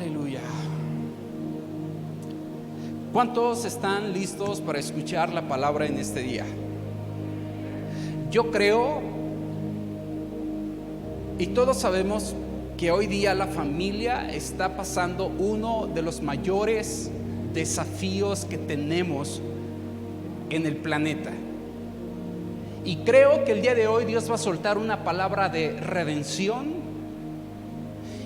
Aleluya. ¿Cuántos están listos para escuchar la palabra en este día? Yo creo, y todos sabemos, que hoy día la familia está pasando uno de los mayores desafíos que tenemos en el planeta. Y creo que el día de hoy Dios va a soltar una palabra de redención.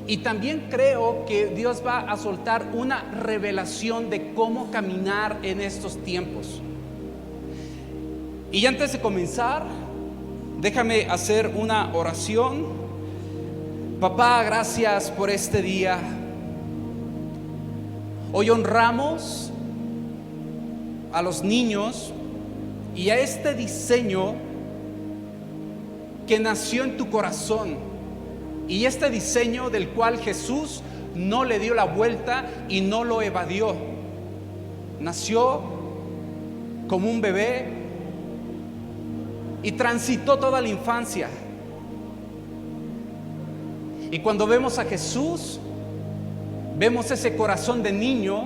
Y también creo que Dios va a soltar una revelación de cómo caminar en estos tiempos. Y antes de comenzar, déjame hacer una oración. Papá, gracias por este día. Hoy honramos a los niños y a este diseño que nació en tu corazón. Y este diseño del cual Jesús no le dio la vuelta y no lo evadió. Nació como un bebé y transitó toda la infancia. Y cuando vemos a Jesús, vemos ese corazón de niño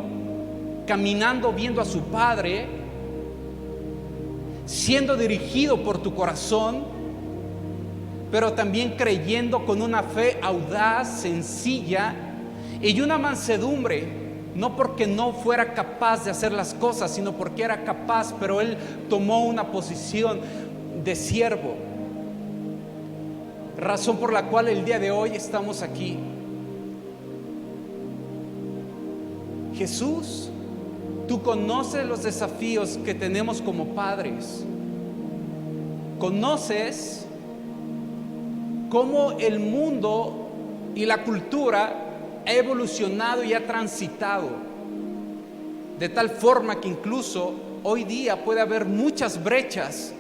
caminando, viendo a su Padre, siendo dirigido por tu corazón, pero también creyendo con una fe audaz, sencilla y una mansedumbre, no porque no fuera capaz de hacer las cosas, sino porque era capaz, pero él tomó una posición de siervo, razón por la cual el día de hoy estamos aquí. Jesús, tú conoces los desafíos que tenemos como padres, conoces cómo el mundo y la cultura ha evolucionado y ha transitado, de tal forma que incluso hoy día puede haber muchas brechas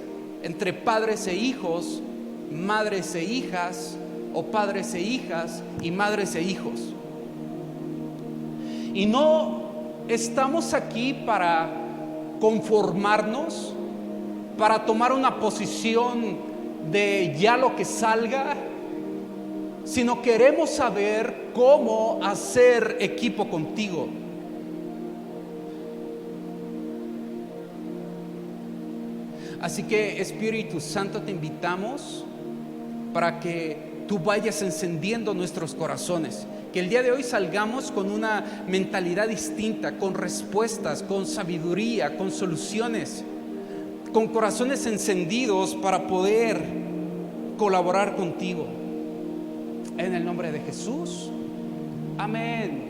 entre padres e hijos, madres e hijas, o padres e hijas y madres e hijos. Y no estamos aquí para conformarnos, para tomar una posición de ya lo que salga, sino queremos saber cómo hacer equipo contigo. Así que, Espíritu Santo, te invitamos para que tú vayas encendiendo nuestros corazones, que el día de hoy salgamos con una mentalidad distinta, con respuestas, con sabiduría, con soluciones, con corazones encendidos para poder colaborar contigo. En el nombre de Jesús, amén.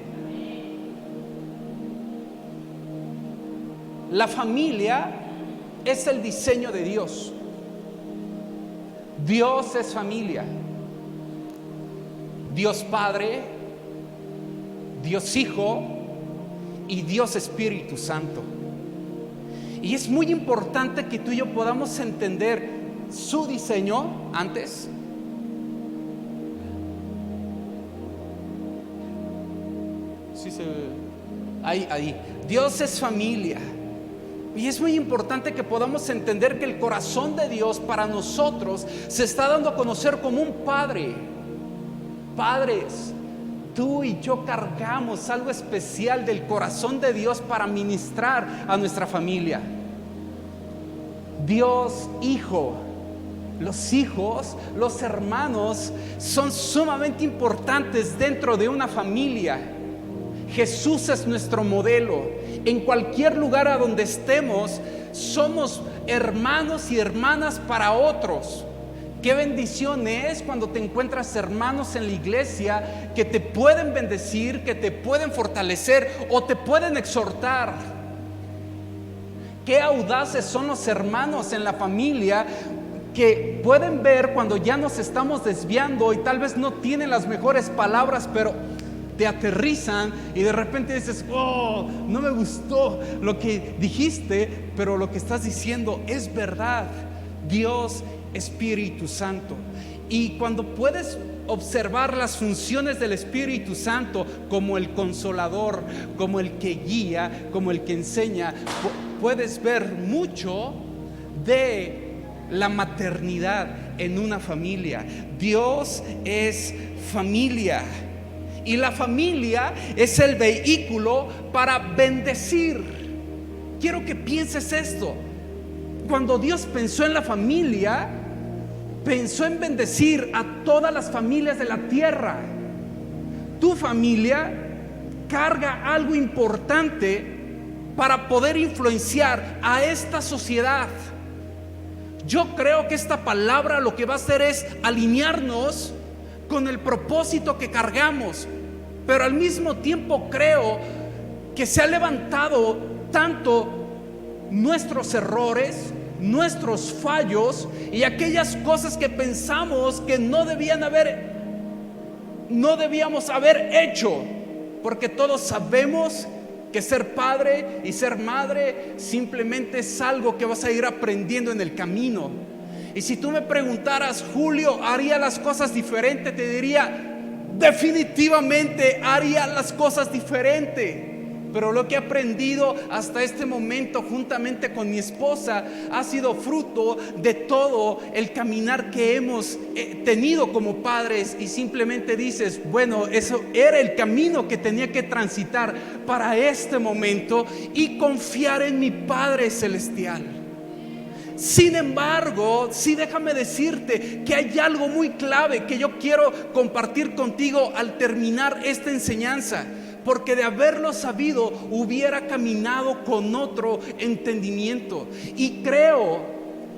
La familia es el diseño de Dios. Dios es familia. Dios Padre, Dios Hijo y Dios Espíritu Santo. Y es muy importante que tú y yo podamos entender su diseño antes. Sí, ahí. Dios es familia. Y es muy importante que podamos entender que el corazón de Dios para nosotros se está dando a conocer como un padre. Padres, tú y yo cargamos algo especial del corazón de Dios para ministrar a nuestra familia. Dios Hijo. Los hijos, los hermanos son sumamente importantes dentro de una familia. Jesús es nuestro modelo. En cualquier lugar a donde estemos, somos hermanos y hermanas para otros. Qué bendición es cuando te encuentras hermanos en la iglesia que te pueden bendecir, que te pueden fortalecer o te pueden exhortar. Qué audaces son los hermanos en la familia que pueden ver cuando ya nos estamos desviando y tal vez no tienen las mejores palabras, pero te aterrizan y de repente dices: oh, no me gustó lo que dijiste, pero lo que estás diciendo es verdad. Dios, Espíritu Santo. Y cuando puedes observar las funciones del Espíritu Santo como el consolador, como el que guía, como el que enseña, puedes ver mucho de la maternidad en una familia. Dios es familia. Y la familia es el vehículo para bendecir. Quiero que pienses esto. Cuando Dios pensó en la familia, pensó en bendecir a todas las familias de la tierra. Tu familia carga algo importante para poder influenciar a esta sociedad. Yo creo que esta palabra lo que va a hacer es alinearnos con el propósito que cargamos, pero al mismo tiempo creo que se ha levantado tanto nuestros errores, nuestros fallos y aquellas cosas que pensamos que no debíamos haber hecho, porque todos sabemos que ser padre y ser madre simplemente es algo que vas a ir aprendiendo en el camino. Y si tú me preguntaras, Julio, ¿haría las cosas diferente? Te diría, definitivamente haría las cosas diferente. Pero lo que he aprendido hasta este momento juntamente con mi esposa ha sido fruto de todo el caminar que hemos tenido como padres, y simplemente dices, bueno, eso era el camino que tenía que transitar para este momento y confiar en mi Padre Celestial. Sin embargo, sí, déjame decirte que hay algo muy clave que yo quiero compartir contigo al terminar esta enseñanza, porque de haberlo sabido hubiera caminado con otro entendimiento. Y creo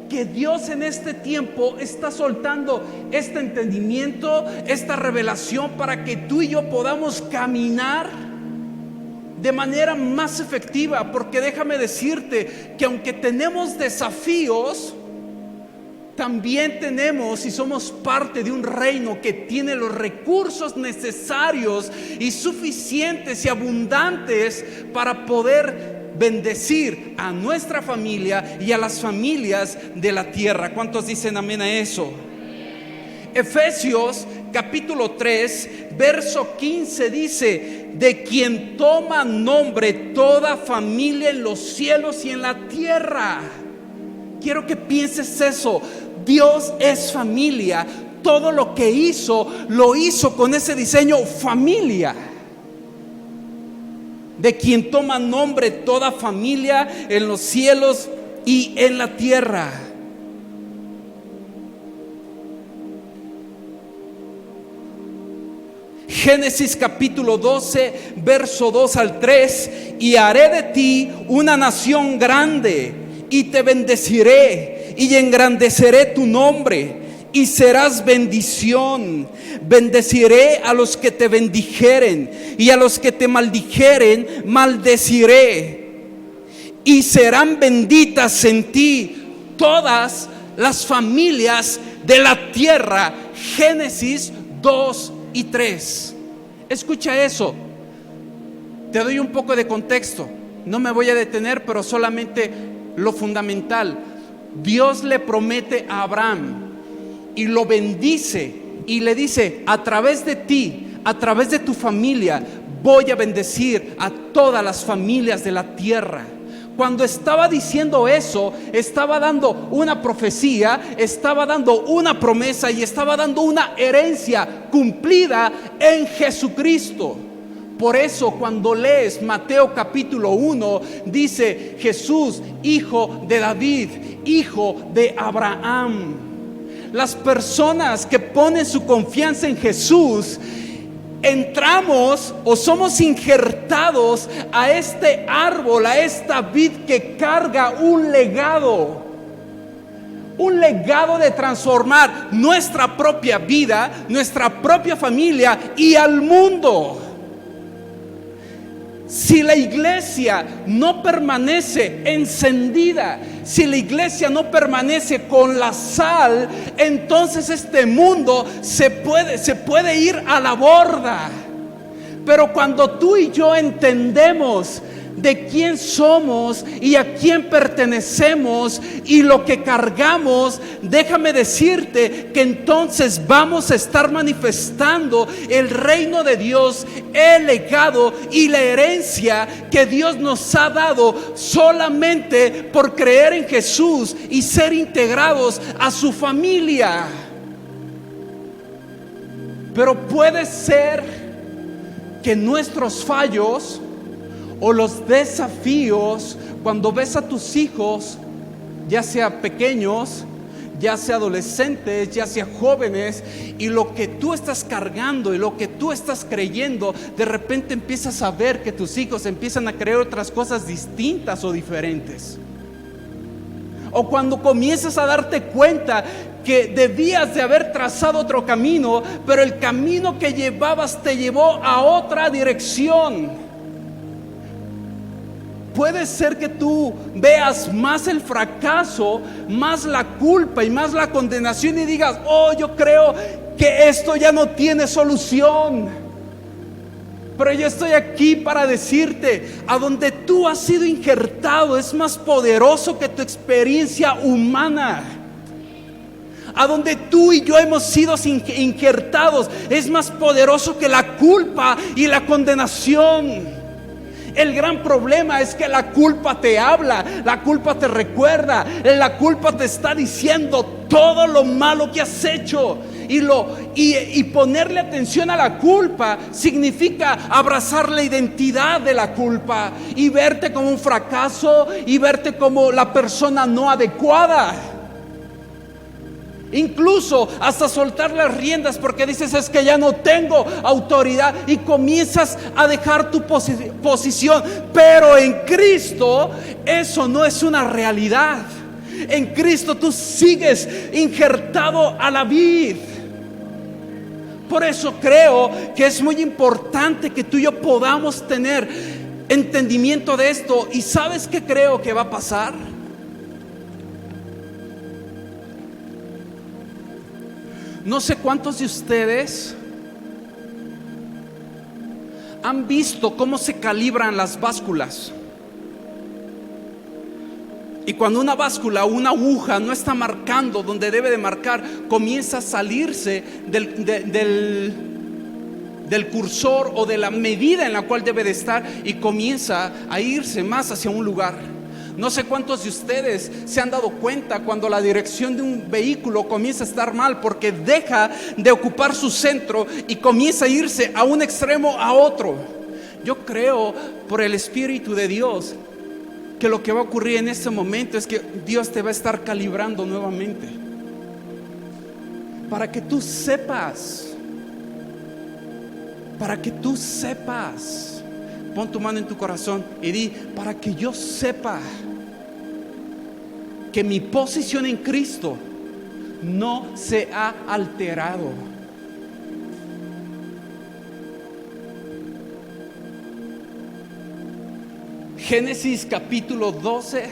que Dios en este tiempo está soltando este entendimiento, esta revelación, para que tú y yo podamos caminar de manera más efectiva. Porque déjame decirte que aunque tenemos desafíos, también tenemos y somos parte de un reino que tiene los recursos necesarios y suficientes y abundantes para poder bendecir a nuestra familia y a las familias de la tierra. ¿Cuántos dicen amén a eso? Efesios capítulo 3 verso 15 dice: de quien toma nombre toda familia en los cielos y en la tierra. Quiero que pienses eso. Dios es familia. Todo lo que hizo, lo hizo con ese diseño familia. De quien toma nombre toda familia en los cielos y en la tierra. Génesis capítulo 12 verso 2 al 3: y haré de ti una nación grande, y te bendeciré, y engrandeceré tu nombre, y serás bendición. Bendeciré a los que te bendijeren, y a los que te maldijeren maldeciré, y serán benditas en ti todas las familias de la tierra. Génesis 2 y 3. Escucha eso. Te doy un poco de contexto. No me voy a detener, pero solamente lo fundamental. Dios le promete a Abraham y lo bendice y le dice: a través de ti, a través de tu familia, voy a bendecir a todas las familias de la tierra. Cuando estaba diciendo eso, estaba dando una profecía, estaba dando una promesa y estaba dando una herencia cumplida en Jesucristo. Por eso cuando lees Mateo capítulo 1, dice: Jesús, hijo de David, hijo de Abraham. Las personas que ponen su confianza en Jesús, entramos o somos injertados a este árbol, a esta vid que carga un legado de transformar nuestra propia vida, nuestra propia familia y al mundo. Si la iglesia no permanece encendida, si la iglesia no permanece con la sal, entonces este mundo se puede ir a la borda. Pero cuando tú y yo entendemos de quién somos y a quién pertenecemos y lo que cargamos, déjame decirte que entonces vamos a estar manifestando el reino de Dios, el legado y la herencia que Dios nos ha dado solamente por creer en Jesús y ser integrados a su familia. Pero puede ser que nuestros fallos o los desafíos, cuando ves a tus hijos, ya sea pequeños, ya sea adolescentes, ya sea jóvenes, y lo que tú estás cargando y lo que tú estás creyendo, de repente empiezas a ver que tus hijos empiezan a creer otras cosas distintas o diferentes. O cuando comienzas a darte cuenta que debías de haber trazado otro camino, pero el camino que llevabas te llevó a otra dirección. Puede ser que tú veas más el fracaso, más la culpa y más la condenación y digas: oh, yo creo que esto ya no tiene solución. Pero yo estoy aquí para decirte, a donde tú has sido injertado es más poderoso que tu experiencia humana. A donde tú y yo hemos sido injertados es más poderoso que la culpa y la condenación. El gran problema es que la culpa te habla, la culpa te recuerda, la culpa te está diciendo todo lo malo que has hecho. Y ponerle atención a la culpa significa abrazar la identidad de la culpa y verte como un fracaso y verte como la persona no adecuada. Incluso hasta soltar las riendas porque dices: es que ya no tengo autoridad, y comienzas a dejar tu posición. Pero en Cristo eso no es una realidad. En Cristo tú sigues injertado a la vid. Por eso creo que es muy importante que tú y yo podamos tener entendimiento de esto. ¿Y sabes qué creo que va a pasar? No sé cuántos de ustedes han visto cómo se calibran las básculas. Y cuando una báscula o una aguja no está marcando donde debe de marcar, comienza a salirse del cursor o de la medida en la cual debe de estar, y comienza a irse más hacia un lugar. No sé cuántos de ustedes se han dado cuenta cuando la dirección de un vehículo comienza a estar mal, porque deja de ocupar su centro y comienza a irse a un extremo a otro. Yo creo por el Espíritu de Dios que lo que va a ocurrir en este momento es que Dios te va a estar calibrando nuevamente, para que tú sepas, pon tu mano en tu corazón y di: para que yo sepa que mi posición en Cristo no se ha alterado. Génesis capítulo 12,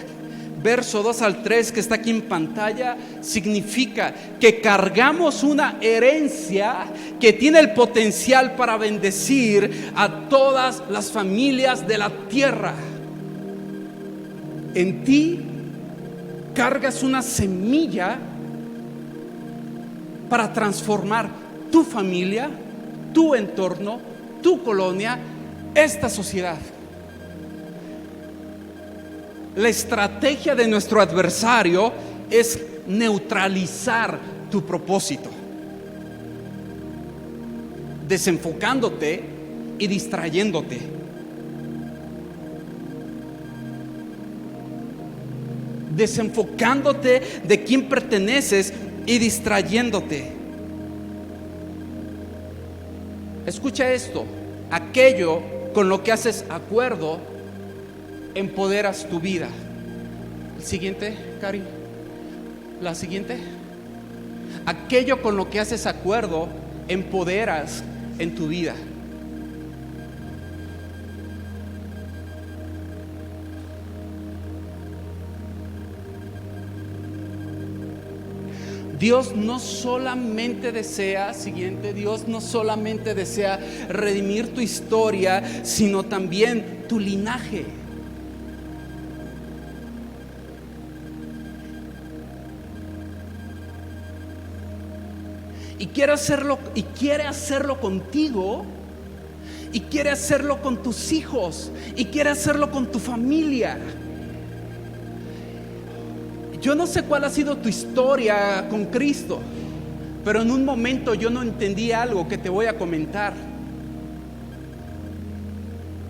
verso 2 al 3, que está aquí en pantalla, significa que cargamos una herencia que tiene el potencial para bendecir a todas las familias de la tierra. En ti cargas una semilla para transformar tu familia, tu entorno, tu colonia, esta sociedad. La estrategia de nuestro adversario es neutralizar tu propósito, desenfocándote y distrayéndote. Desenfocándote de quién perteneces y distrayéndote. Escucha esto: aquello con lo que haces acuerdo empoderas tu vida. El siguiente, Cari. La siguiente. Aquello con lo que haces acuerdo empoderas en tu vida. Dios no solamente desea, Dios no solamente desea redimir tu historia, sino también tu linaje. Y quiere hacerlo contigo, y quiere hacerlo con tus hijos, y quiere hacerlo con tu familia. Yo no sé cuál ha sido tu historia con Cristo, pero en un momento yo no entendí algo que te voy a comentar.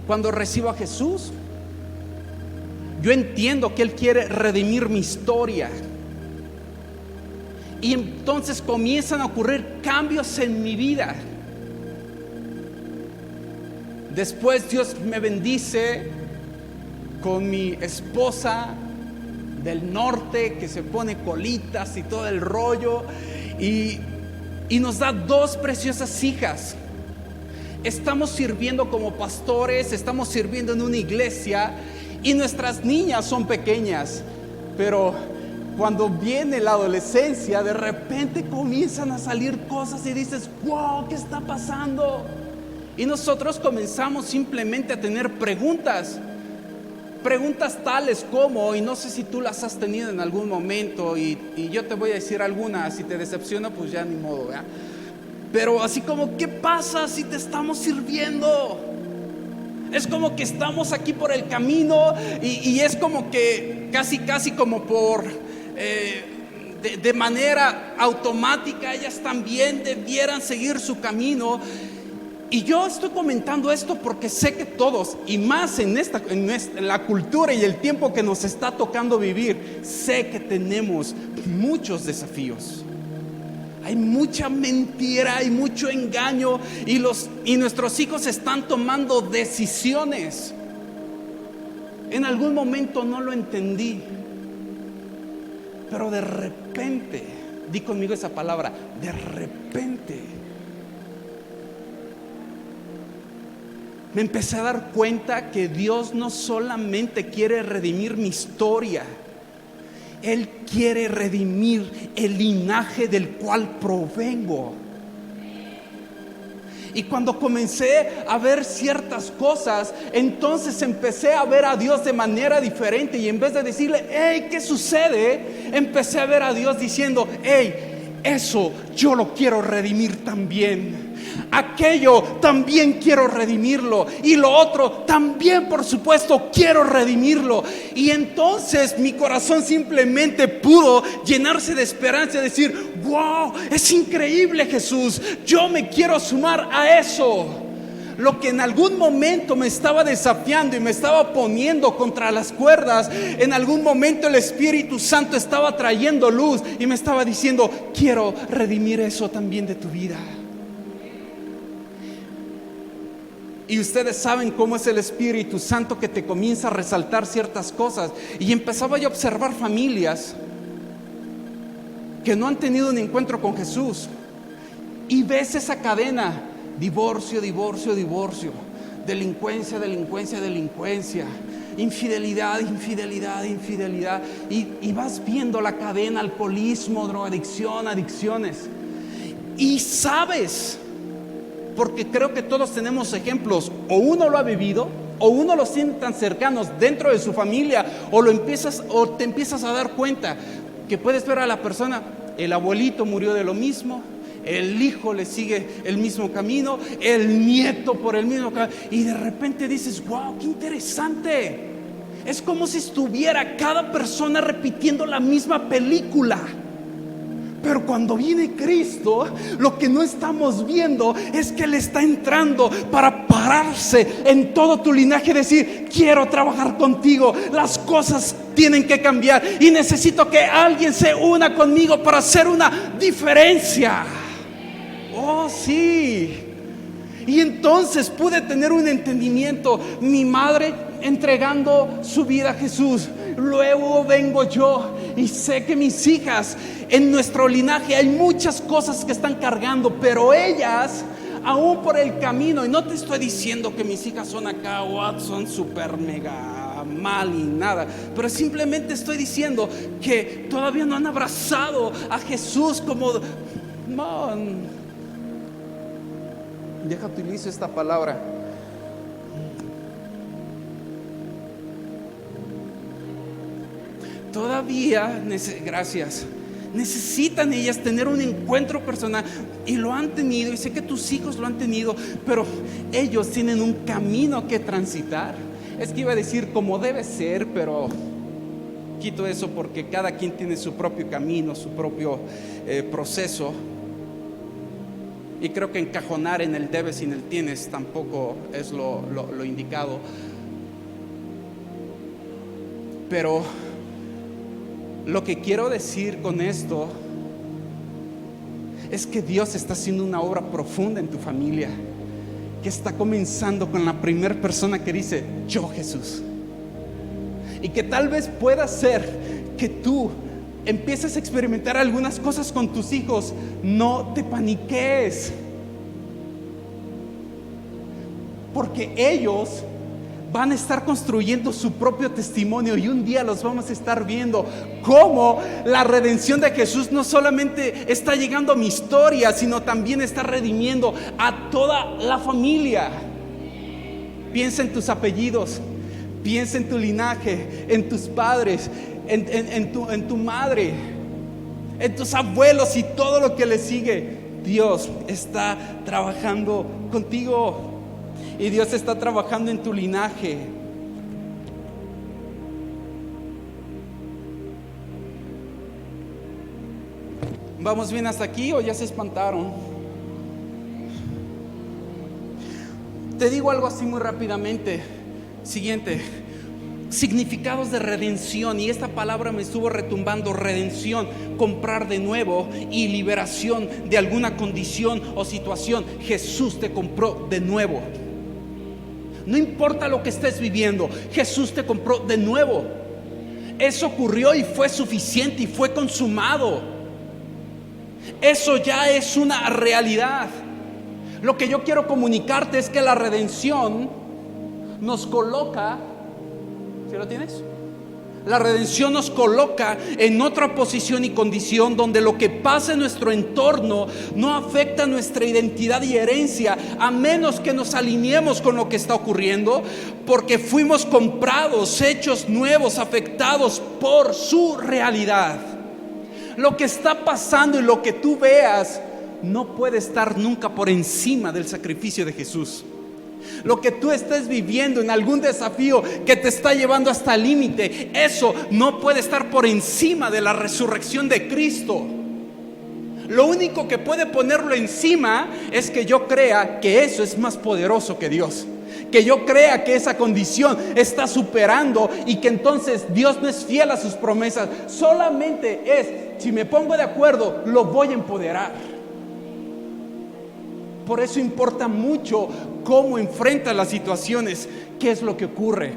cuando recibo a Jesús, yo entiendo que Él quiere redimir mi historia. Y entonces comienzan a ocurrir cambios en mi vida. Después Dios me bendice con mi esposa del norte que se pone colitas y todo el rollo. Y nos da 2 preciosas hijas. Estamos sirviendo como pastores, estamos sirviendo en una iglesia y nuestras niñas son pequeñas, pero cuando viene la adolescencia, de repente comienzan a salir cosas y dices, wow, ¿qué está pasando? Y nosotros comenzamos simplemente a tener preguntas tales como, y no sé si tú las has tenido en algún momento, y yo te voy a decir algunas, si te decepciona pues ya ni modo, ¿verdad? Pero así como, ¿qué pasa si te estamos sirviendo? Es como que estamos aquí por el camino y es como que casi como por de manera automática ellas también debieran seguir su camino. Y yo estoy comentando esto porque sé que todos, y más en la cultura y el tiempo que nos está tocando vivir, sé que tenemos muchos desafíos. Hay mucha mentira, hay mucho engaño y nuestros hijos están tomando decisiones. En algún momento no lo entendí, pero de repente, di conmigo esa palabra, de repente, me empecé a dar cuenta que Dios no solamente quiere redimir mi historia, Él quiere redimir el linaje del cual provengo. Y cuando comencé a ver ciertas cosas, entonces empecé a ver a Dios de manera diferente. Y en vez de decirle, hey, ¿qué sucede? Empecé a ver a Dios diciendo, hey, eso yo lo quiero redimir también. Aquello también quiero redimirlo. Y lo otro también, por supuesto, quiero redimirlo. Y entonces mi corazón simplemente pudo llenarse de esperanza y decir, wow, es increíble, Jesús, yo me quiero sumar a eso. Lo que en algún momento me estaba desafiando y me estaba poniendo contra las cuerdas, en algún momento el Espíritu Santo estaba trayendo luz y me estaba diciendo, quiero redimir eso también de tu vida. Y ustedes saben cómo es el Espíritu Santo que te comienza a resaltar ciertas cosas. Y empezaba yo a observar familias que no han tenido un encuentro con Jesús. Y ves esa cadena, divorcio, divorcio, divorcio, delincuencia, delincuencia, delincuencia, infidelidad, infidelidad, infidelidad. Y vas viendo la cadena, alcoholismo, drogadicción, adicciones. Y sabes, porque creo que todos tenemos ejemplos, o uno lo ha vivido, o uno los tiene tan cercanos dentro de su familia, o te empiezas a dar cuenta que puedes ver a la persona, el abuelito murió de lo mismo, el hijo le sigue el mismo camino, el nieto por el mismo camino, y de repente dices, wow, qué interesante. Es como si estuviera cada persona repitiendo la misma película. Pero cuando viene Cristo, lo que no estamos viendo es que Él está entrando para pararse en todo tu linaje y decir, quiero trabajar contigo, las cosas tienen que cambiar y necesito que alguien se una conmigo para hacer una diferencia. Oh, sí. Y entonces pude tener un entendimiento. Mi madre entregando su vida a Jesús, luego vengo yo y sé que mis hijas, en nuestro linaje hay muchas cosas que están cargando, pero ellas aún por el camino, y no te estoy diciendo que mis hijas son acá, son super mega mal y nada, pero simplemente estoy diciendo que todavía no han abrazado a Jesús como, deja utilizo esta palabra, todavía, gracias, necesitan ellas tener un encuentro personal, y lo han tenido, y sé que tus hijos lo han tenido, pero ellos tienen un camino que transitar. Es que iba a decir como debe ser, pero quito eso porque cada quien tiene su propio camino, su propio proceso. Y creo que encajonar en el debes y en el tienes tampoco es lo indicado. Pero lo que quiero decir con esto es que Dios está haciendo una obra profunda en tu familia, que está comenzando con la primera persona que dice: yo, Jesús. Y que tal vez pueda ser que tú empieces a experimentar algunas cosas con tus hijos. No te paniques, porque ellos van a estar construyendo su propio testimonio, y un día los vamos a estar viendo cómo la redención de Jesús no solamente está llegando a mi historia, sino también está redimiendo a toda la familia. Piensa en tus apellidos, piensa en tu linaje, en tus padres, en tu madre, en tus abuelos y todo lo que le sigue. Dios está trabajando contigo. Y Dios está trabajando en tu linaje. ¿Vamos bien hasta aquí o ya se espantaron? Te digo algo así muy rápidamente. Siguiente: significados de redención. Y esta palabra me estuvo retumbando: redención, comprar de nuevo, y liberación de alguna condición o situación. Jesús te compró de nuevo. No importa lo que estés viviendo, Jesús te compró de nuevo. Eso ocurrió y fue suficiente y fue consumado. Eso ya es una realidad. Lo que yo quiero comunicarte es que la redención nos coloca, ¿sí lo tienes? La redención nos coloca en otra posición y condición donde lo que pasa en nuestro entorno no afecta nuestra identidad y herencia, a menos que nos alineemos con lo que está ocurriendo, porque fuimos comprados, hechos nuevos, afectados por su realidad. Lo que está pasando y lo que tú veas no puede estar nunca por encima del sacrificio de Jesús. Lo que tú estés viviendo en algún desafío que te está llevando hasta el límite, eso no puede estar por encima de la resurrección de Cristo. Lo único que puede ponerlo encima es que yo crea que eso es más poderoso que Dios, que yo crea que esa condición está superando, y que entonces Dios no es fiel a sus promesas. Solamente es, si me pongo de acuerdo, lo voy a empoderar. Por eso importa mucho cómo enfrentas las situaciones, qué es lo que ocurre.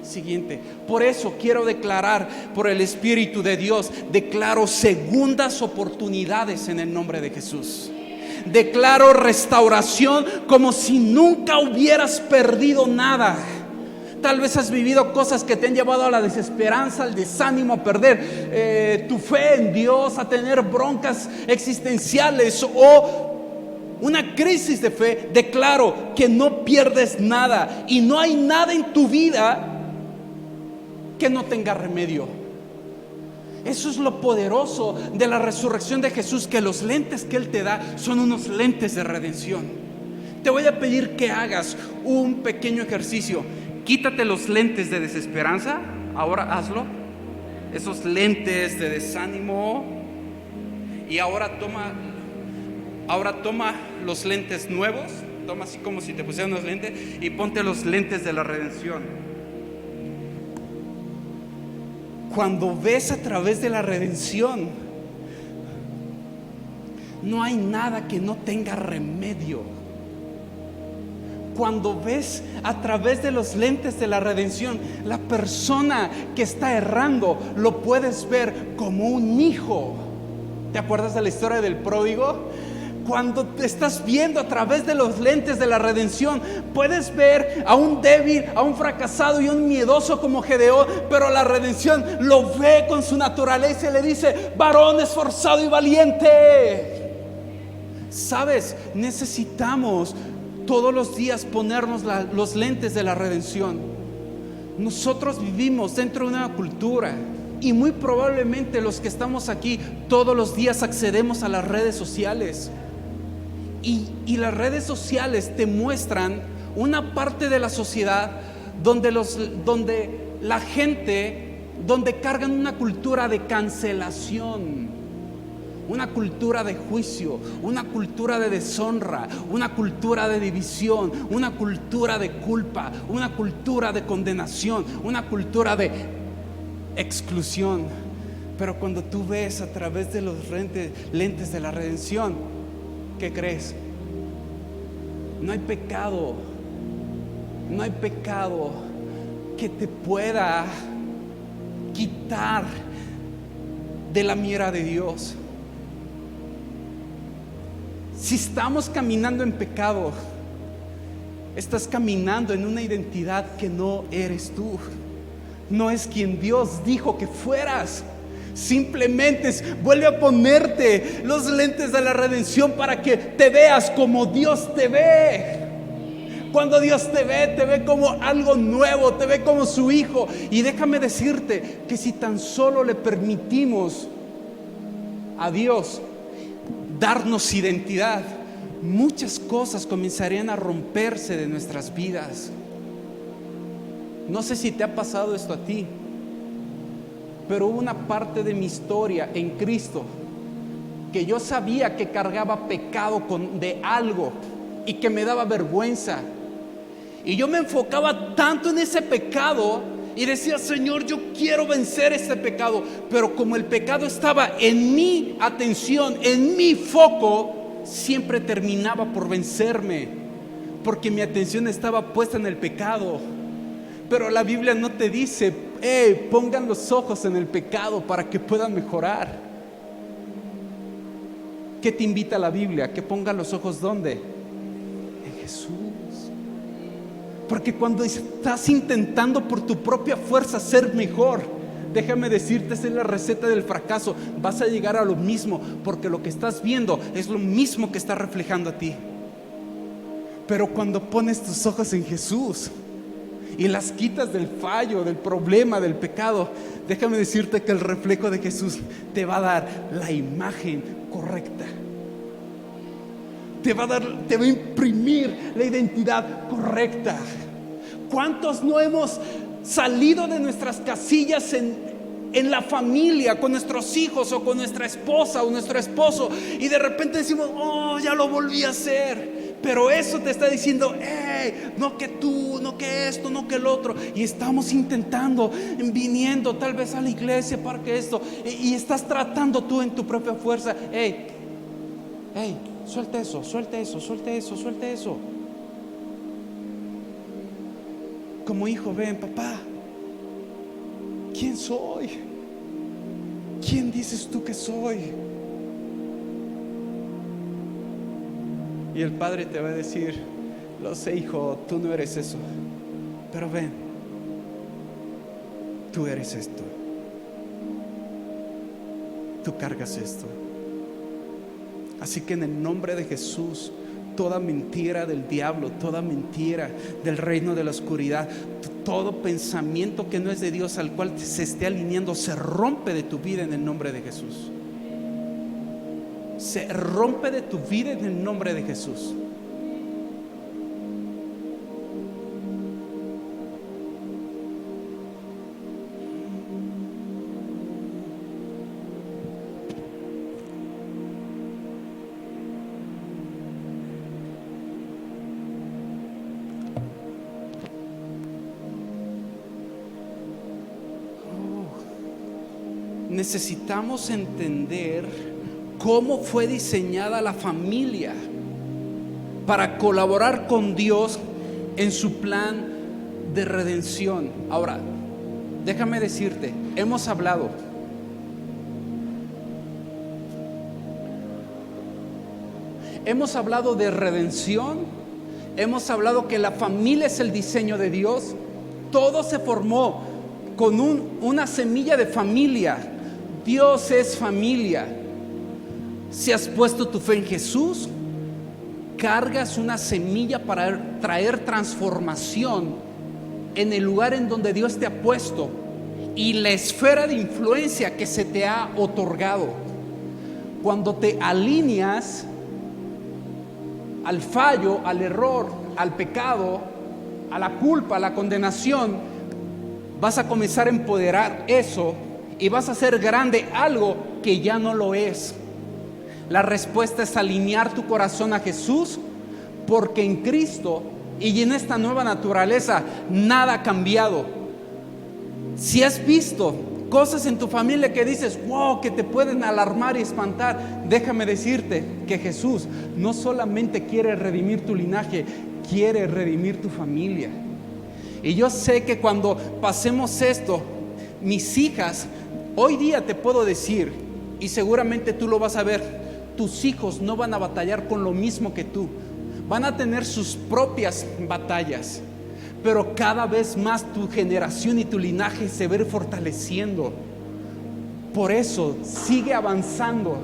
Siguiente: por eso quiero declarar por el Espíritu de Dios, declaro segundas oportunidades en el nombre de Jesús. Declaro restauración como si nunca hubieras perdido nada. Tal vez has vivido cosas que te han llevado a la desesperanza, al desánimo, a perder tu fe en Dios, a tener broncas existenciales o una crisis de fe. Declaro que no pierdes nada, y no hay nada en tu vida que no tenga remedio. Eso es lo poderoso de la resurrección de Jesús, que los lentes que Él te da son unos lentes de redención. Te voy a pedir que hagas un pequeño ejercicio. Quítate los lentes de desesperanza, ahora hazlo. Esos lentes de desánimo. Y ahora toma los lentes nuevos. Toma así como si te pusieran los lentes, y ponte los lentes de la redención. Cuando ves a través de la redención, no hay nada que no tenga remedio. Cuando ves a través de los lentes de la redención, la persona que está errando lo puedes ver como un hijo. ¿Te acuerdas de la historia del pródigo? Cuando te estás viendo a través de los lentes de la redención, puedes ver a un débil, a un fracasado y un miedoso como Gedeón, pero la redención lo ve con su naturaleza y le dice: varón esforzado y valiente. ¿Sabes? Necesitamos todos los días ponernos los lentes de la redención. Nosotros vivimos dentro de una cultura, y muy probablemente los que estamos aquí todos los días accedemos a las redes sociales. Y las redes sociales te muestran una parte de la sociedad donde la gente cargan una cultura de cancelación, una cultura de juicio, una cultura de deshonra, una cultura de división, una cultura de culpa, una cultura de condenación, una cultura de exclusión. Pero cuando tú ves a través de los lentes de la redención, ¿qué crees? No hay pecado que te pueda quitar de la mira de Dios. Si estamos caminando en pecado, estás caminando en una identidad que no eres tú. No es quien Dios dijo que fueras. Simplemente vuelve a ponerte los lentes de la redención para que te veas como Dios te ve. Cuando Dios te ve como algo nuevo, te ve como su hijo. Y déjame decirte que si tan solo le permitimos a Dios darnos identidad, muchas cosas comenzarían a romperse de nuestras vidas. No sé si te ha pasado esto a ti, pero hubo una parte de mi historia en Cristo que yo sabía que cargaba pecado de algo y que me daba vergüenza. Y yo me enfocaba tanto en ese pecado y decía: Señor, yo quiero vencer este pecado. Pero como el pecado estaba en mi atención, en mi foco, siempre terminaba por vencerme, porque mi atención estaba puesta en el pecado. Pero la Biblia no te dice: pongan los ojos en el pecado para que puedan mejorar. ¿Qué te invita la Biblia? Que pongan los ojos ¿dónde? En Jesús. Porque cuando estás intentando por tu propia fuerza ser mejor, déjame decirte, esa es la receta del fracaso. Vas a llegar a lo mismo, porque lo que estás viendo es lo mismo que está reflejando a ti. Pero cuando pones tus ojos en Jesús y las quitas del fallo, del problema, del pecado, déjame decirte que el reflejo de Jesús te va a dar la imagen correcta. Te va a imprimir la identidad correcta. ¿Cuántos no hemos salido de nuestras casillas en la familia, con nuestros hijos o con nuestra esposa o nuestro esposo, y de repente decimos: oh, ya lo volví a hacer? Pero eso te está diciendo: no que tú, no que esto, no que el otro. Y estamos intentando, viniendo tal vez a la iglesia para que esto, y estás tratando tú en tu propia fuerza. Suelta eso, suelta eso, suelta eso, suelta eso. Como hijo, ven, papá, ¿quién soy? ¿Quién dices tú que soy? Y el Padre te va a decir: lo sé, hijo, tú no eres eso, pero ven, tú eres esto, tú cargas esto. Así que en el nombre de Jesús, toda mentira del diablo, toda mentira del reino de la oscuridad, todo pensamiento que no es de Dios al cual se esté alineando, se rompe de tu vida en el nombre de Jesús. Se rompe de tu vida en el nombre de Jesús. Necesitamos entender cómo fue diseñada la familia para colaborar con Dios en su plan de redención. Ahora, déjame decirte, hemos hablado de redención, hemos hablado que la familia es el diseño de Dios. Todo se formó con una semilla de familia. Dios es familia. Si has puesto tu fe en Jesús, cargas una semilla para traer transformación en el lugar en donde Dios te ha puesto y la esfera de influencia que se te ha otorgado. Cuando te alineas al fallo, al error, al pecado, a la culpa, a la condenación, vas a comenzar a empoderar eso y vas a hacer grande algo que ya no lo es. La respuesta es alinear tu corazón a Jesús, porque en Cristo y en esta nueva naturaleza nada ha cambiado. Si has visto cosas en tu familia que dices, wow, que te pueden alarmar y espantar, déjame decirte que Jesús no solamente quiere redimir tu linaje, quiere redimir tu familia. Y yo sé que cuando pasemos esto, mis hijas, hoy día te puedo decir, y seguramente tú lo vas a ver, tus hijos no van a batallar con lo mismo que tú. Van a tener sus propias batallas, pero cada vez más tu generación y tu linaje se va a ir fortaleciendo. Por eso sigue avanzando,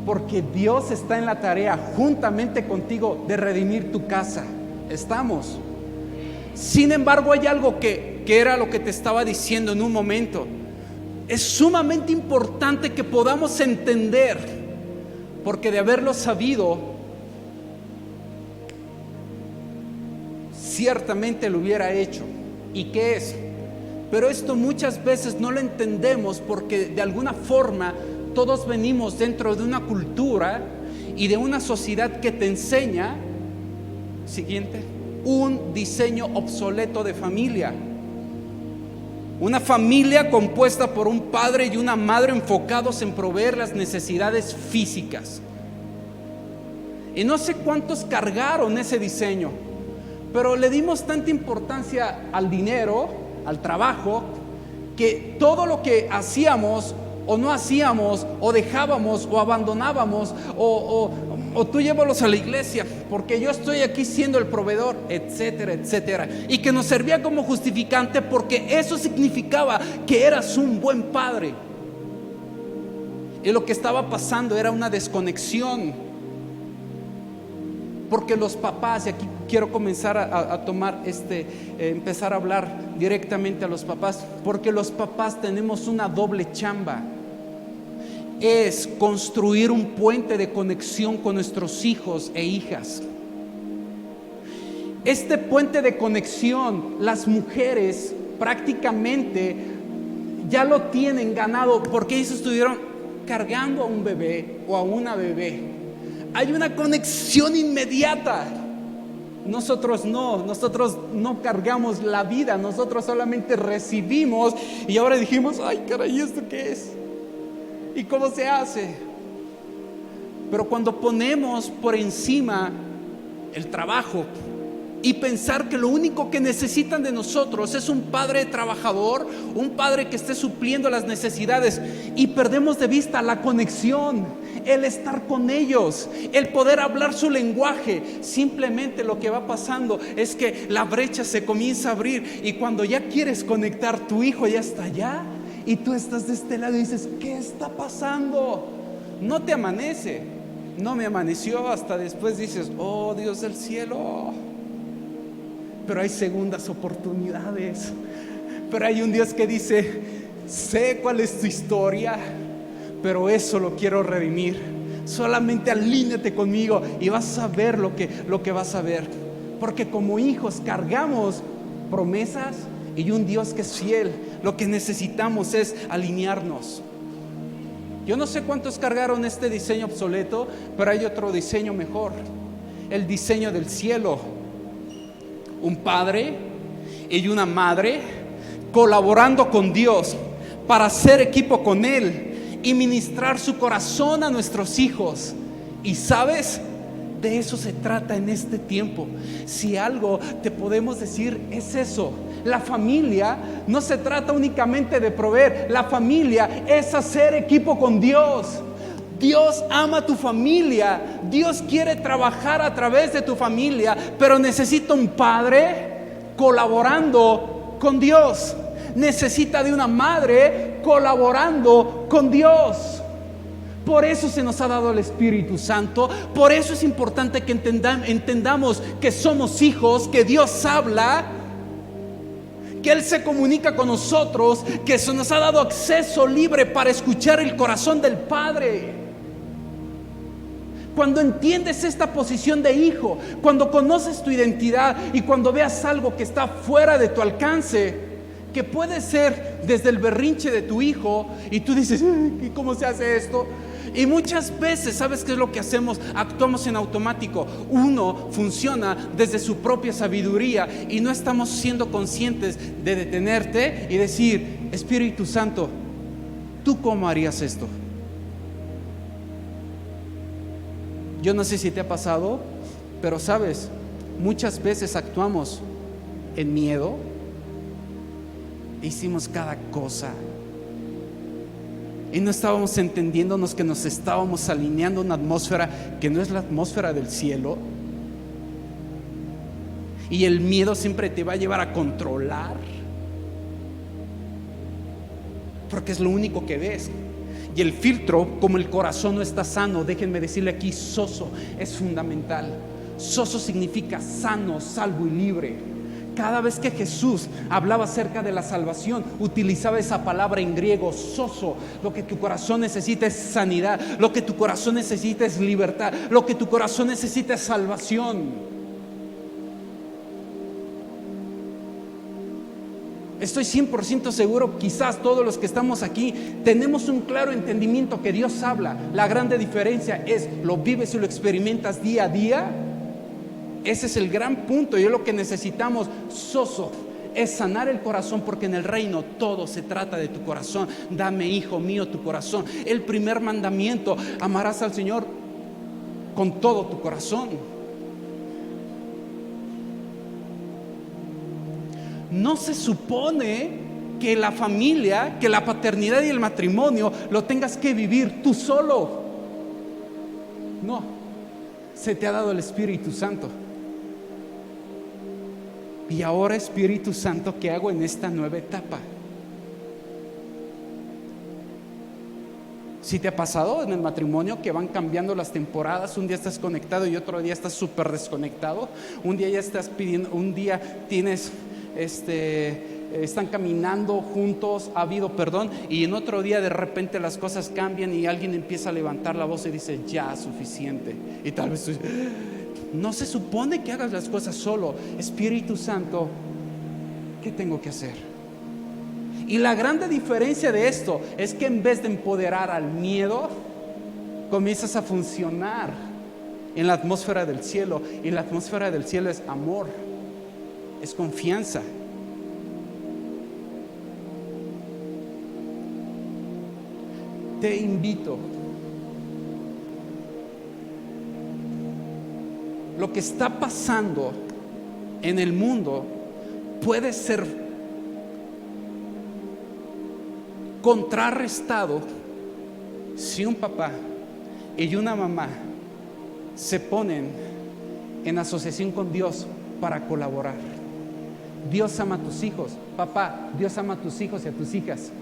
porque Dios está en la tarea juntamente contigo de redimir tu casa. Estamos. Sin embargo, hay algo que era lo que te estaba diciendo en un momento. Es sumamente importante que podamos entender, porque de haberlo sabido, ciertamente lo hubiera hecho. ¿Y qué es? Pero esto muchas veces no lo entendemos, porque de alguna forma todos venimos dentro de una cultura y de una sociedad que te enseña, siguiente, un diseño obsoleto de familia. Una familia compuesta por un padre y una madre enfocados en proveer las necesidades físicas. Y no sé cuántos cargaron ese diseño, pero le dimos tanta importancia al dinero, al trabajo, que todo lo que hacíamos o no hacíamos, o dejábamos, o abandonábamos, o tú llévalos a la iglesia, porque yo estoy aquí siendo el proveedor, etcétera, etcétera. Y que nos servía como justificante, porque eso significaba que eras un buen padre. Y lo que estaba pasando era una desconexión, porque los papás, y aquí quiero comenzar a tomar empezar a hablar directamente a los papás, porque los papás tenemos una doble chamba. Es construir un puente de conexión con nuestros hijos e hijas. Este puente de conexión, las mujeres prácticamente ya lo tienen ganado, porque ellos estuvieron cargando a un bebé o a una bebé. Hay una conexión inmediata. Nosotros no cargamos la vida, nosotros solamente recibimos, y ahora dijimos, ay caray, ¿esto qué es? ¿Y cómo se hace? Pero cuando ponemos por encima el trabajo y pensar que lo único que necesitan de nosotros es un padre trabajador, un padre que esté supliendo las necesidades, y perdemos de vista la conexión, el estar con ellos, el poder hablar su lenguaje, simplemente lo que va pasando es que la brecha se comienza a abrir, y cuando ya quieres conectar, tu hijo ya está allá y tú estás de este lado y dices, ¿qué está pasando? No te amanece. No me amaneció, hasta después dices, oh Dios del cielo. Pero hay segundas oportunidades. Pero hay un Dios que dice, sé cuál es tu historia, pero eso lo quiero redimir. Solamente alíñate conmigo y vas a ver lo que vas a ver. Porque como hijos cargamos promesas y un Dios que es fiel. Lo que necesitamos es alinearnos. Yo no sé cuántos cargaron este diseño obsoleto, pero hay otro diseño mejor. El diseño del cielo. Un padre y una madre colaborando con Dios para hacer equipo con Él y ministrar su corazón a nuestros hijos. Y ¿sabes? De eso se trata en este tiempo. Si algo te podemos decir es eso. La familia no se trata únicamente de proveer. La familia es hacer equipo con Dios. Dios ama a tu familia. Dios quiere trabajar a través de tu familia, pero necesita un padre colaborando con Dios. Necesita de una madre colaborando con Dios. Por eso se nos ha dado el Espíritu Santo. Por eso es importante que entendamos que somos hijos, que Dios habla, que Él se comunica con nosotros, que se nos ha dado acceso libre para escuchar el corazón del Padre. Cuando entiendes esta posición de hijo, cuando conoces tu identidad y cuando veas algo que está fuera de tu alcance, que puede ser desde el berrinche de tu hijo, y tú dices, ¿cómo se hace esto? Y muchas veces, ¿sabes qué es lo que hacemos? Actuamos en automático. Uno funciona desde su propia sabiduría y no estamos siendo conscientes de detenerte y decir: Espíritu Santo, ¿tú cómo harías esto? Yo no sé si te ha pasado, pero sabes, muchas veces actuamos en miedo. Hicimos cada cosa y no estábamos entendiéndonos que nos estábamos alineando a una atmósfera que no es la atmósfera del cielo. Y el miedo siempre te va a llevar a controlar, porque es lo único que ves. Y el filtro, como el corazón no está sano, déjenme decirle aquí, soso, es fundamental. Soso significa sano, salvo y libre. Cada vez que Jesús hablaba acerca de la salvación, utilizaba esa palabra en griego, soso. Lo que tu corazón necesita es sanidad, lo que tu corazón necesita es libertad, lo que tu corazón necesita es salvación. Estoy 100% seguro, quizás todos los que estamos aquí tenemos un claro entendimiento que Dios habla. La grande diferencia es, ¿lo vives y lo experimentas día a día? Ese es el gran punto y es lo que necesitamos. Soso es sanar el corazón, porque en el reino todo se trata de tu corazón. Dame, hijo mío, tu corazón. El primer mandamiento: amarás al Señor con todo tu corazón. No se supone que la familia, que la paternidad y el matrimonio lo tengas que vivir tú solo. No, se te ha dado el Espíritu Santo. Y ahora, Espíritu Santo, ¿qué hago en esta nueva etapa? ¿Sí te ha pasado en el matrimonio que van cambiando las temporadas? Un día estás conectado y otro día estás súper desconectado. Un día ya estás pidiendo, un día tienes están caminando juntos, ha habido perdón, y en otro día de repente las cosas cambian y alguien empieza a levantar la voz y dice: ya, suficiente. Y tal vez no se supone que hagas las cosas solo. Espíritu Santo, ¿qué tengo que hacer? Y la grande diferencia de esto es que en vez de empoderar al miedo, comienzas a funcionar en la atmósfera del cielo. Y la atmósfera del cielo es amor, es confianza. Te invito, lo que está pasando en el mundo puede ser contrarrestado si un papá y una mamá se ponen en asociación con Dios para colaborar. Dios ama a tus hijos, papá, Dios ama a tus hijos y a tus hijas.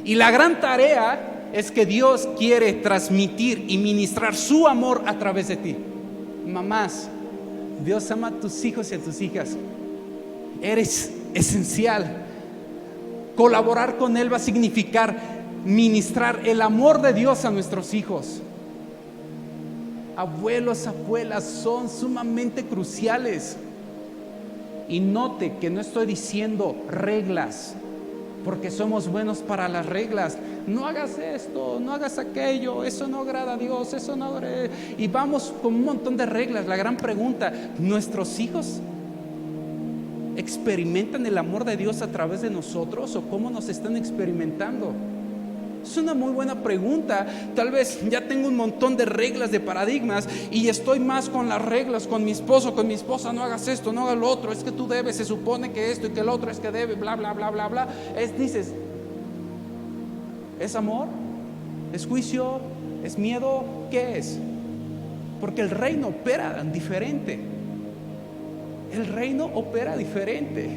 Y la gran tarea es que Dios quiere transmitir y ministrar su amor a través de ti. Mamás, Dios ama a tus hijos y a tus hijas. Eres esencial. Colaborar con Él va a significar ministrar el amor de Dios a nuestros hijos. Abuelos, abuelas, son sumamente cruciales. Y note que no estoy diciendo reglas, porque somos buenos para las reglas. No hagas esto, no hagas aquello, eso no agrada a Dios, eso no agrada. Y vamos con un montón de reglas. La gran pregunta: ¿nuestros hijos experimentan el amor de Dios a través de nosotros, o cómo nos están experimentando? Es una muy buena pregunta. Tal vez ya tengo un montón de reglas, de paradigmas, y estoy más con las reglas con mi esposo, con mi esposa: no hagas esto, no hagas lo otro, es que tú debes, se supone que esto y que el otro es que debe, bla, bla, bla, bla, bla. Dices, ¿es amor? ¿Es juicio? ¿Es miedo? ¿Qué es? Porque el reino opera diferente. El reino opera diferente.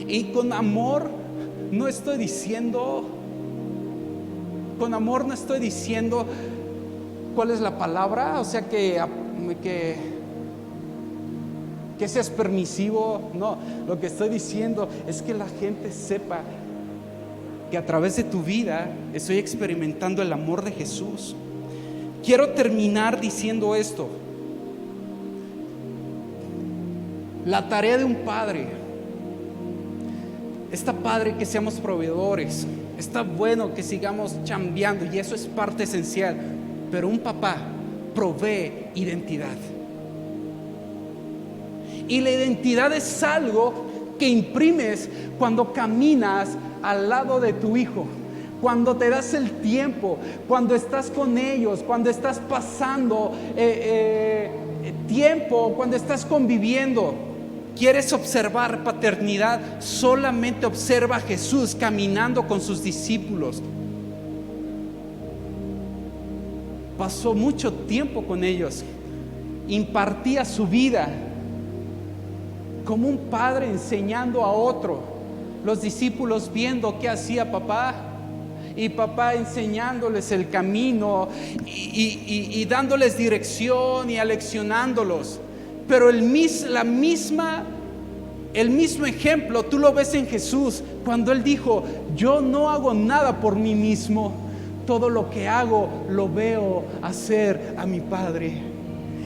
Y con amor no estoy diciendo, ¿cuál es la palabra? O sea, que seas permisivo. No, lo que estoy diciendo es que la gente sepa que a través de tu vida estoy experimentando el amor de Jesús. Quiero terminar diciendo esto. La tarea de un padre, está padre que seamos proveedores, está bueno que sigamos chambeando y eso es parte esencial, pero un papá provee identidad. Y la identidad es algo que imprimes cuando caminas al lado de tu hijo, cuando te das el tiempo, cuando estás con ellos, cuando estás pasando tiempo, cuando estás conviviendo. ¿Quieres observar paternidad? Solamente observa a Jesús caminando con sus discípulos. Pasó mucho tiempo con ellos, impartía su vida como un padre enseñando a otro, los discípulos viendo qué hacía papá y papá enseñándoles el camino y dándoles dirección y aleccionándolos. Pero el mismo ejemplo tú lo ves en Jesús cuando Él dijo: yo no hago nada por mí mismo, todo lo que hago lo veo hacer a mi Padre.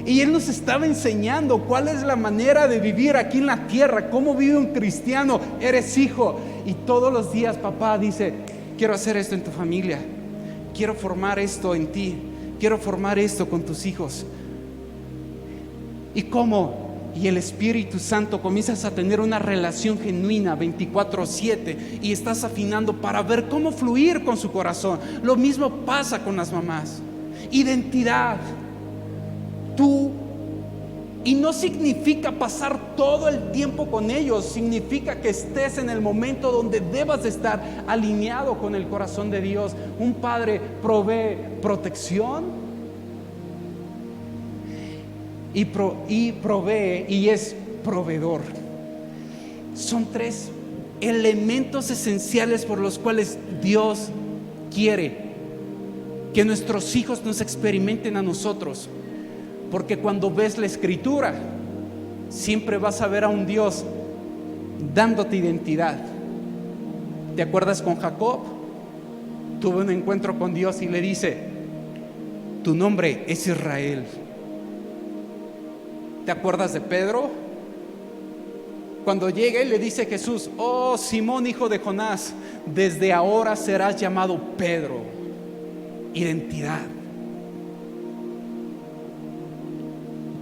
Y Él nos estaba enseñando cuál es la manera de vivir aquí en la tierra, cómo vive un cristiano. Eres hijo y todos los días papá dice: quiero hacer esto en tu familia, quiero formar esto en ti, quiero formar esto con tus hijos. ¿Y cómo? Y el Espíritu Santo comienzas a tener una relación genuina 24/7 y estás afinando para ver cómo fluir con su corazón. Lo mismo pasa con las mamás. Identidad. Tú. Y no significa pasar todo el tiempo con ellos, significa que estés en el momento donde debas de estar alineado con el corazón de Dios. Un padre provee protección y provee y es proveedor. Son tres elementos esenciales por los cuales Dios quiere que nuestros hijos nos experimenten a nosotros. Porque cuando ves la Escritura, siempre vas a ver a un Dios dándote identidad. ¿Te acuerdas con Jacob? Tuvo un encuentro con Dios y le dice: tu nombre es Israel. ¿Te acuerdas de Pedro? Cuando llega y le dice Jesús: oh Simón, hijo de Jonás, desde ahora serás llamado Pedro. Identidad.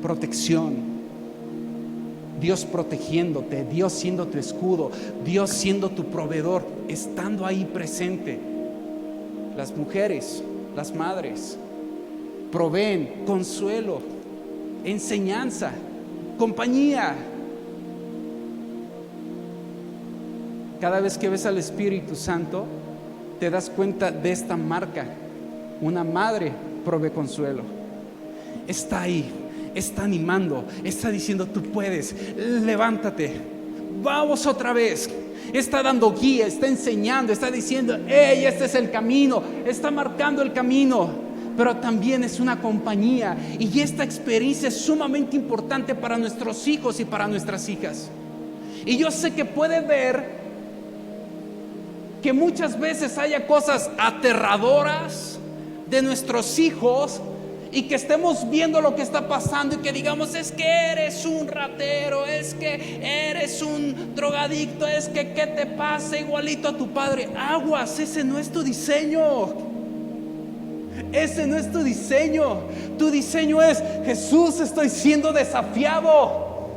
Protección. Dios protegiéndote, Dios siendo tu escudo, Dios siendo tu proveedor, estando ahí presente. Las mujeres, las madres, proveen consuelo, enseñanza, compañía. Cada vez que ves al Espíritu Santo, te das cuenta de esta marca. Una madre provee consuelo. Está ahí, está animando, está diciendo: tú puedes, levántate, vamos otra vez. Está dando guía, está enseñando, está diciendo: hey, este es el camino, está marcando el camino. Pero también es una compañía, y esta experiencia es sumamente importante para nuestros hijos y para nuestras hijas. Y yo sé que puede ver que muchas veces haya cosas aterradoras de nuestros hijos y que estemos viendo lo que está pasando y que digamos: es que eres un ratero, es que eres un drogadicto, es que ¿qué te pasa? Igualito a tu padre. Aguas, ese no es tu diseño. Ese no es tu diseño. Tu diseño es: Jesús, estoy siendo desafiado,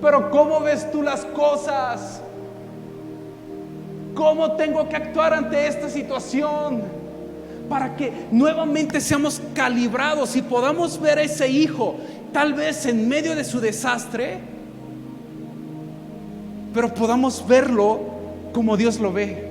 pero ¿cómo ves tú las cosas? ¿Cómo tengo que actuar ante esta situación? Para que nuevamente seamos calibrados y podamos ver a ese hijo, tal vez en medio de su desastre, pero podamos verlo como Dios lo ve.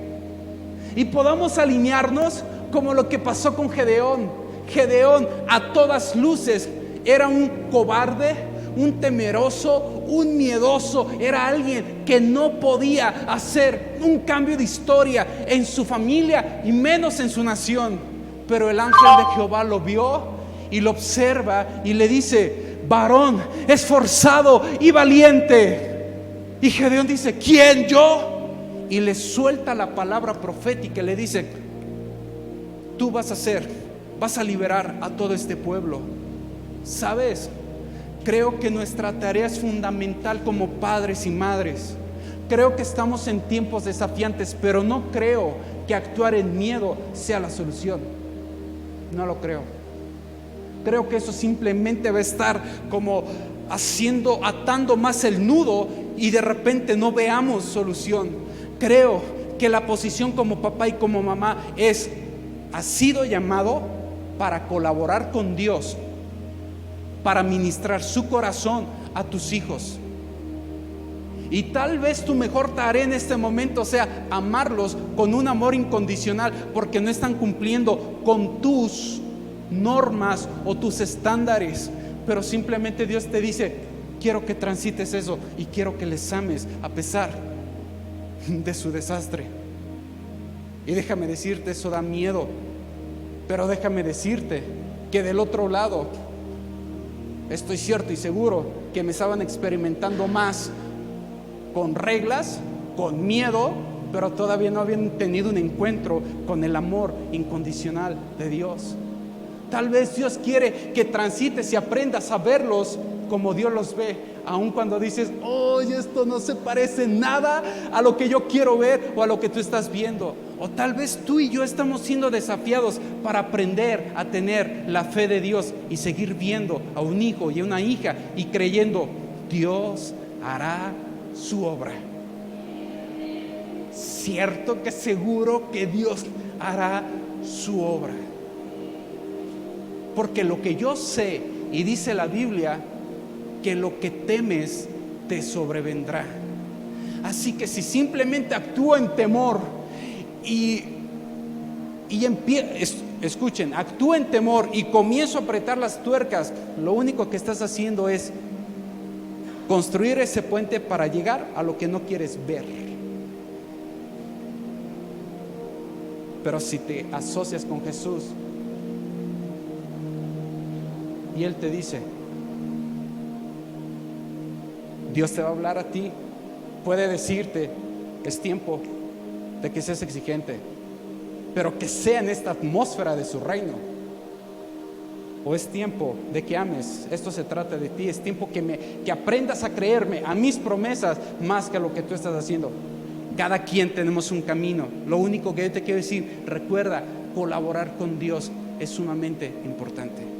Y podamos alinearnos como lo que pasó con Gedeón. Gedeón, a todas luces, era un cobarde, un temeroso, un miedoso. Era alguien que no podía hacer un cambio de historia en su familia y menos en su nación. Pero el ángel de Jehová lo vio y lo observa y le dice: varón esforzado y valiente. Y Gedeón dice: ¿quién? ¿Yo? Y le suelta la palabra profética y le dice: tú vas a liberar a todo este pueblo. ¿Sabes? Creo que nuestra tarea es fundamental como padres y madres. Creo que estamos en tiempos desafiantes, pero no creo que actuar en miedo sea la solución. No lo creo. Creo que eso simplemente va a estar como atando más el nudo y de repente no veamos solución. Creo que la posición como papá y como mamá has sido llamado para colaborar con Dios, para ministrar su corazón a tus hijos. Y tal vez tu mejor tarea en este momento sea amarlos con un amor incondicional, porque no están cumpliendo con tus normas o tus estándares, pero simplemente Dios te dice: quiero que transites eso y quiero que les ames a pesar de su desastre. Y déjame decirte, eso da miedo, pero déjame decirte que del otro lado estoy cierto y seguro que me estaban experimentando más con reglas, con miedo, pero todavía no habían tenido un encuentro con el amor incondicional de Dios. Tal vez Dios quiere que transites y aprendas a verlos como Dios los ve, aun cuando dices: oye, esto no se parece nada a lo que yo quiero ver o a lo que tú estás viendo. O tal vez tú y yo estamos siendo desafiados para aprender a tener la fe de Dios y seguir viendo a un hijo y a una hija y creyendo: Dios hará su obra. Cierto que seguro que Dios hará su obra. Porque lo que yo sé, y dice la Biblia, que lo que temes te sobrevendrá. Así que si simplemente actúo en temor escuchen, actúo en temor y comienzo a apretar las tuercas, lo único que estás haciendo es construir ese puente para llegar a lo que no quieres ver. Pero si te asocias con Jesús y Él te dice, Dios te va a hablar a ti, puede decirte: es tiempo de que seas exigente, pero que sea en esta atmósfera de su reino. O es tiempo de que ames, esto se trata de ti, es tiempo que aprendas a creerme, a mis promesas, más que a lo que tú estás haciendo. Cada quien tenemos un camino. Lo único que yo te quiero decir: recuerda, colaborar con Dios es sumamente importante.